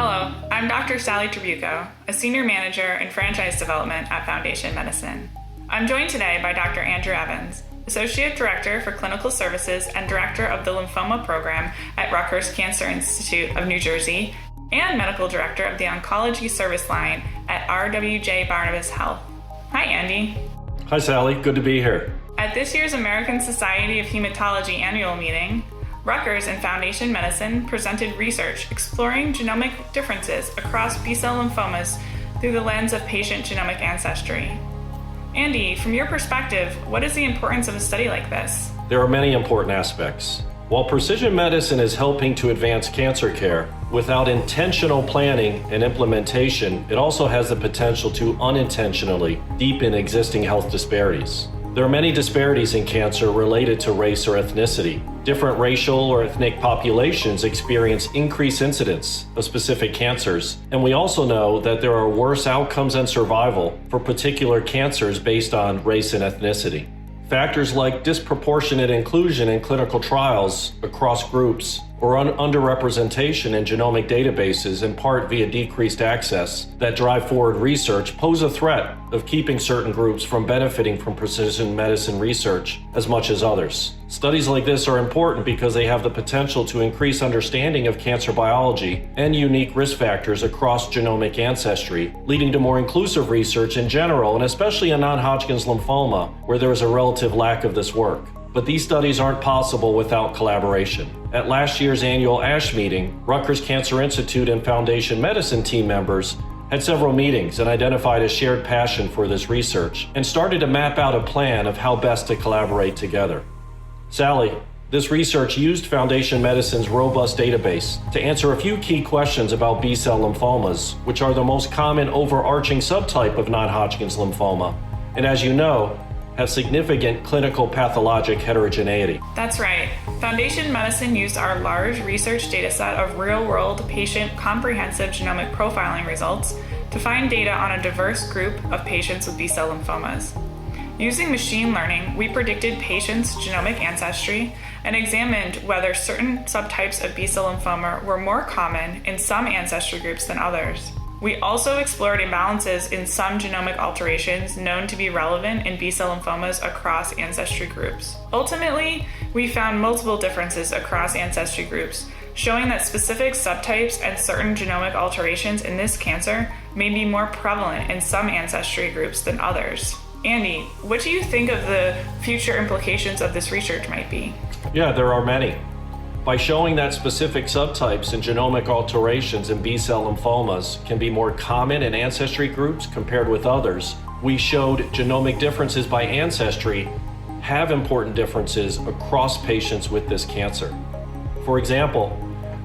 Hello, I'm Dr. Sally Trabucco, a Senior Manager in Franchise Development at Foundation Medicine. I'm joined today by Dr. Andrew Evans, Associate Director for Clinical Services and Director of the Lymphoma Program at Rutgers Cancer Institute of New Jersey, and Medical Director of the Oncology Service Line at RWJBarnabas Health. Hi, Andy. Hi, Sally. Good to be here. At this year's American Society of Hematology annual meeting, Rutgers and Foundation Medicine presented research exploring genomic differences across B-cell lymphomas through the lens of patient genomic ancestry. Andy, from your perspective, what is the importance of a study like this? There are many important aspects. While precision medicine is helping to advance cancer care, without intentional planning and implementation, it also has the potential to unintentionally deepen existing health disparities. There are many disparities in cancer related to race or ethnicity. Different racial or ethnic populations experience increased incidence of specific cancers, and we also know that there are worse outcomes and survival for particular cancers based on race and ethnicity. Factors like disproportionate inclusion in clinical trials across groups or underrepresentation in genomic databases, in part via decreased access, that drive forward research pose a threat of keeping certain groups from benefiting from precision medicine research as much as others. Studies like this are important because they have the potential to increase understanding of cancer biology and unique risk factors across genomic ancestry, leading to more inclusive research in general, and especially in non-Hodgkin's lymphoma, where there is a relative lack of this work. But these studies aren't possible without collaboration. At last year's annual ASH meeting, Rutgers Cancer Institute and Foundation Medicine team members had several meetings and identified a shared passion for this research and started to map out a plan of how best to collaborate together. Sally, this research used Foundation Medicine's robust database to answer a few key questions about B-cell lymphomas, which are the most common overarching subtype of non-Hodgkin's lymphoma, and as you know, have significant clinical pathologic heterogeneity. That's right. Foundation Medicine used our large research dataset of real-world patient comprehensive genomic profiling results to find data on a diverse group of patients with B-cell lymphomas. Using machine learning, we predicted patients' genomic ancestry and examined whether certain subtypes of B-cell lymphoma were more common in some ancestry groups than others. We also explored imbalances in some genomic alterations known to be relevant in B-cell lymphomas across ancestry groups. Ultimately, we found multiple differences across ancestry groups, showing that specific subtypes and certain genomic alterations in this cancer may be more prevalent in some ancestry groups than others. Andy, what do you think of the future implications of this research might be? Yeah, there are many. By showing that specific subtypes and genomic alterations in B-cell lymphomas can be more common in ancestry groups compared with others, we showed genomic differences by ancestry have important differences across patients with this cancer. For example,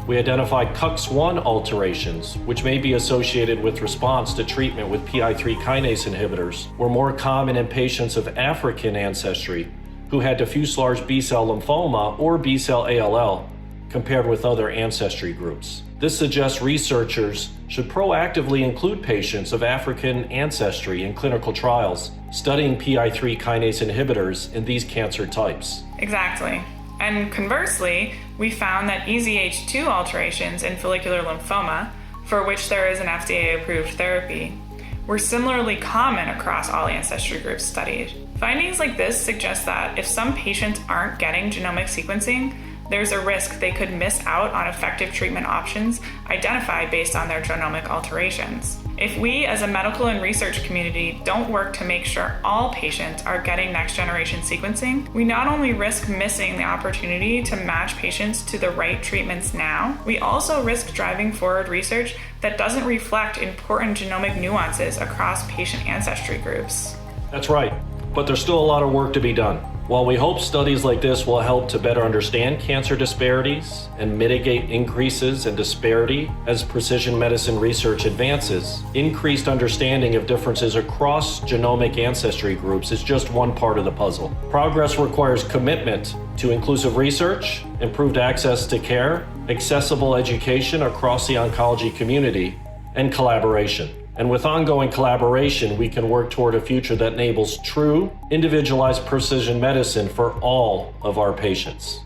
we identified CUX1 alterations, which may be associated with response to treatment with PI3 kinase inhibitors, were more common in patients of African ancestry who had diffuse large B-cell lymphoma or B-cell ALL compared with other ancestry groups. This suggests researchers should proactively include patients of African ancestry in clinical trials, studying PI3 kinase inhibitors in these cancer types. Exactly. And conversely, we found that EZH2 alterations in follicular lymphoma, for which there is an FDA-approved therapy, were similarly common across all ancestry groups studied. Findings like this suggest that if some patients aren't getting genomic sequencing, there's a risk they could miss out on effective treatment options identified based on their genomic alterations. If we as a medical and research community don't work to make sure all patients are getting next-generation sequencing, we not only risk missing the opportunity to match patients to the right treatments now, we also risk driving forward research that doesn't reflect important genomic nuances across patient ancestry groups. That's right, but there's still a lot of work to be done. While we hope studies like this will help to better understand cancer disparities and mitigate increases in disparity as precision medicine research advances, increased understanding of differences across genomic ancestry groups is just one part of the puzzle. Progress requires commitment to inclusive research, improved access to care, accessible education across the oncology community, and collaboration. And with ongoing collaboration, we can work toward a future that enables true, individualized precision medicine for all of our patients.